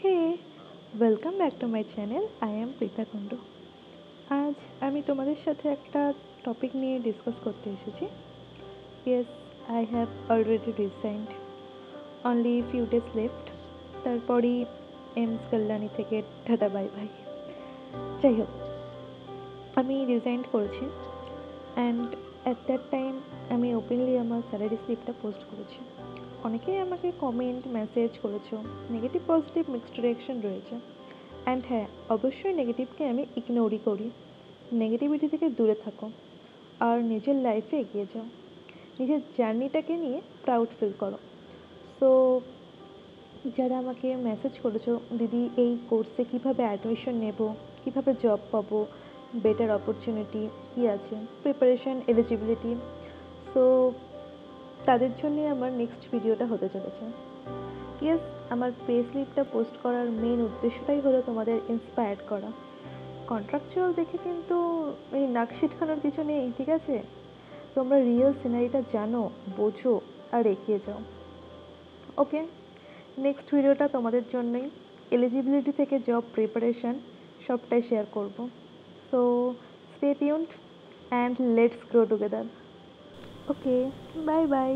Hey, welcome back to my channel. I am Preeta Kundu. আজ আমি তোমাদের সাথে একটা টপিক নিয়ে ডিসকাস করতে এসেছি। Yes, I have already resigned, only few days left. তারপরই এমস কল্যাণী থেকে টাটা বাই বাই। যাই হোক, আমি রিজাইন্ড করেছি অ্যান্ড অ্যাট দ্যাট টাইম আমি ওপেনলি আমার স্যালারি স্লিপটা পোস্ট করেছি। অনেকেই আমাকে কমেন্ট মেসেজ করেছো, নেগেটিভ পজিটিভ মিক্সড রিয়াকশন রয়েছে। অ্যান্ড হ্যাঁ, অবশ্যই নেগেটিভকে আমি ইগনোরই করি। নেগেটিভিটি থেকে দূরে থাকো আর নিজের লাইফে এগিয়ে যাও, নিজের জার্নিটাকে নিয়ে প্রাউড ফিল করো। সো যারা আমাকে মেসেজ করেছো, দিদি এই কোর্সে কীভাবে অ্যাডমিশন নেব, কীভাবে জব পাবো, বেটার অপরচুনিটি কী আছে, প্রিপারেশন, এলিজিবিলিটি, সো তাদের জন্যে আমার নেক্সট ভিডিওটা হতে চলেছে। ইয়েস, আমার পে স্লিপটা পোস্ট করার মেন উদ্দেশ্যটাই হলো তোমাদের ইন্সপায়ার্ড করা। কন্ট্রাকচুয়াল দেখে কিন্তু এই নাক ছিটকানোর কিছু নেই, ঠিক আছে? তোমরা রিয়েল সিনারিটা জানো, বোঝো আর এগিয়ে যাও। ওকে, নেক্সট ভিডিওটা তোমাদের জন্যই। এলিজিবিলিটি থেকে জব প্রিপারেশন সবটাই শেয়ার করব। So stay tuned and let's grow together. Okay, bye bye.